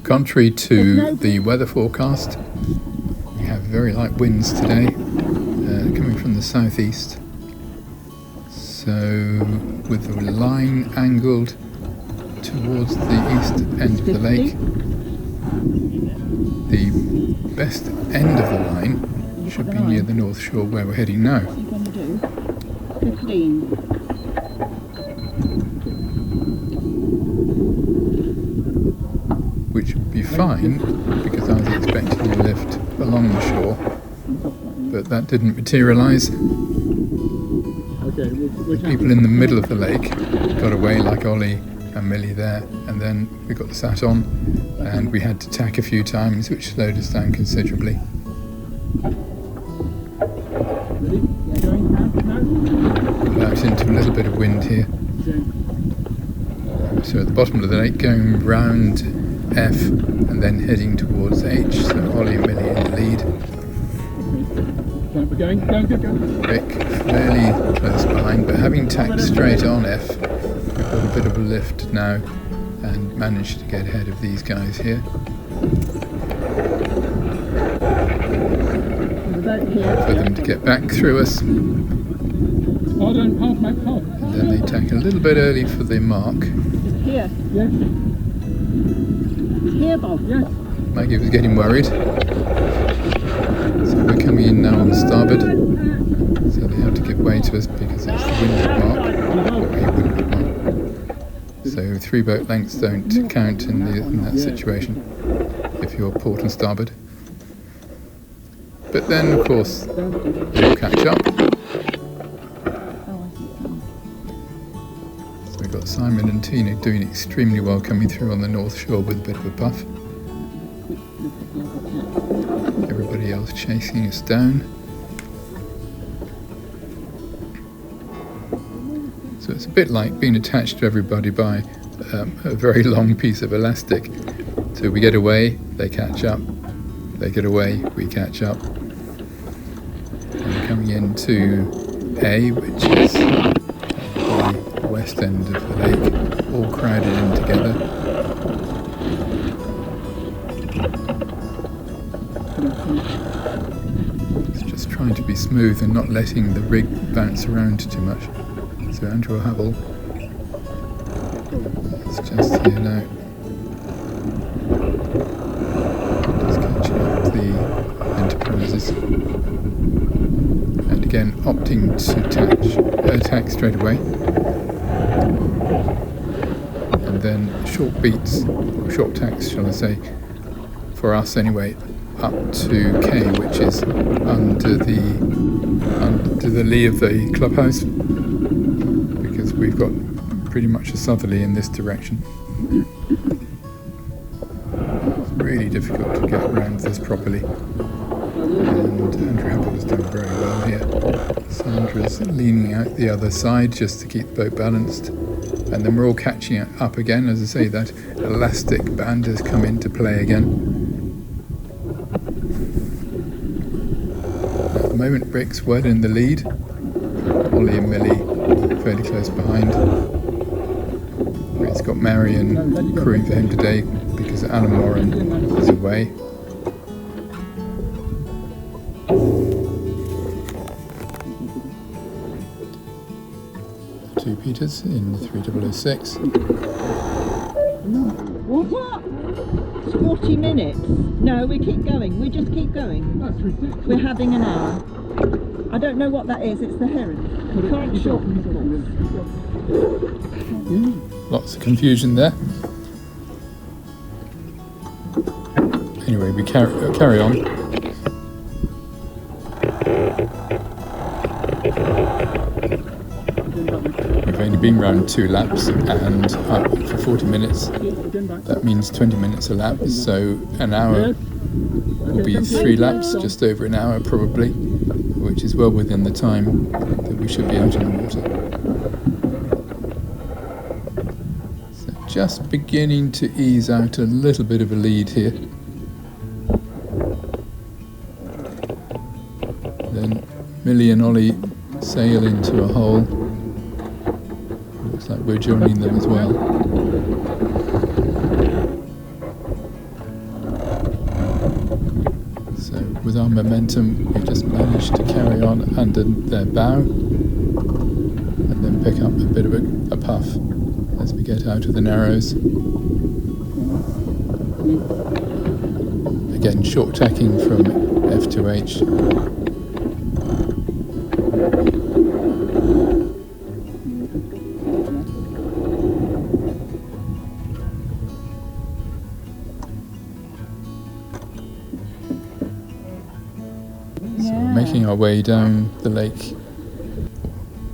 Contrary to the weather forecast, we have very light winds today, coming from the southeast. So with the line angled towards the east end of the lake, the best end of the line should be near the north shore where we're heading now. What are you going to do? 15. Which would be fine because I was expecting a lift along the shore, but that didn't materialise. The people in the middle of the lake got away, like Ollie and Millie there, and then we got sat on and we had to tack a few times, which slowed us down considerably. Out into a little bit of wind here. So at the bottom of the lake, going round F and then heading towards H, so Ollie and Millie in the lead. Go. Rick fairly close behind, but having tacked straight on F, we've got a bit of a lift now and managed to get ahead of these guys here. For them to get back through us. And then they tack a little bit early for the mark. Here. Yes. Here, Bob. Yes. Maggie was getting worried. So we're coming in now on starboard. So they have to give way to us because it's the windward mark. So 3 boat lengths don't count in that situation if you're port and starboard. But then, of course, they'll catch up. So we've got Simon and Tina doing extremely well coming through on the north shore with a bit of a puff. Everybody else chasing us down. So it's a bit like being attached to everybody by a very long piece of elastic. So we get away, they catch up. They get away, we catch up. And we're coming into A, which is the west end of the lake, all crowded in together. It's just trying to be smooth and not letting the rig bounce around too much. So Andrew Havel is just here now. Enterprises, and again opting to attack straight away, and then short beats, or short tacks shall I say, for us anyway, up to K, which is under the lee of the clubhouse, because we've got pretty much a southerly in this direction. Really difficult to get around this properly, and Andrew Havel is doing very well here. Sandra's leaning out the other side just to keep the boat balanced, and then we're all catching up again. As I say, that elastic band has come into play again. At the moment, Rick's well in the lead, Ollie and Millie fairly close behind. Rick's got Marion crewing for him today because Alan Warren is away. Two Peters in 3006. What? 40 minutes? No, we keep going. We just keep going. That's ridiculous. We're having an hour. I don't know what that is. It's the heron. We can't shorten the course. Lots of confusion there. Anyway, we carry on. We've only been round 2 laps and up for 40 minutes. That means 20 minutes a lap, so an hour will be 3 laps, just over an hour probably, which is well within the time that we should be out on the water. So just beginning to ease out a little bit of a lead here. Then Millie and Ollie sail into a hole. Looks like we're joining them as well. our momentum, we just managed to carry on under their bow and then pick up a bit of a puff as we get out of the Narrows. Again, short tacking from F2H. So we're making our way down the lake,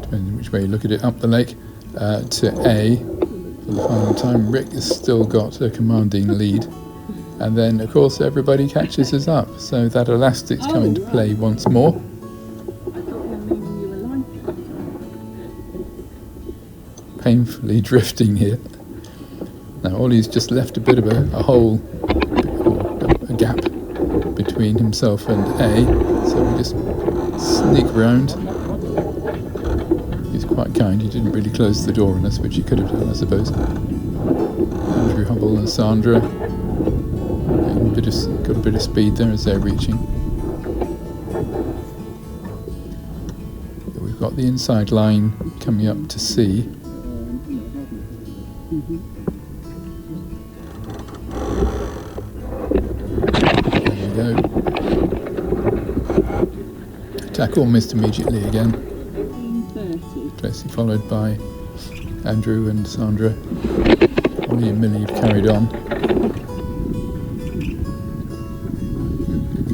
depending on which way you look at it, up the lake to A for the final time. Rick has still got a commanding lead, and then of course everybody catches us up, so that elastic's come into play once more. Painfully drifting here. Now Ollie's just left a bit of a hole, or a gap between himself and A, so we just sneak round. He's quite kind, he didn't really close the door on us, which he could have done, I suppose. Andrew Hubble and Sandra got a bit of speed there as they're reaching. We've got the inside line coming up to C. There we go. Attack almost immediately again. Closely followed by Andrew and Sandra. Ollie and Millie have carried on.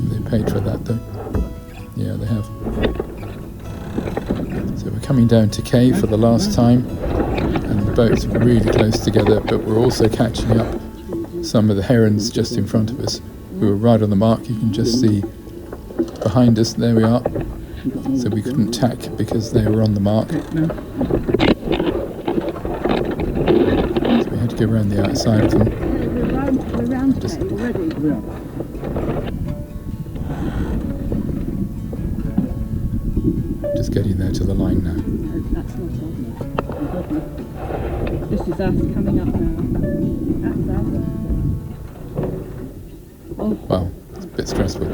They paid for that though. Yeah, they have. So we're coming down to K for the last time, and the boats are really close together, but we're also catching up some of the herons just in front of us, who are right on the mark. You can just see behind us, there we are. So we couldn't tack because they were on the mark. So we had to go around the outside of them. We're round Just already. Just getting there to the line now. That's not us. This is us coming up now. That's us. Oh. Wow, it's a bit stressful.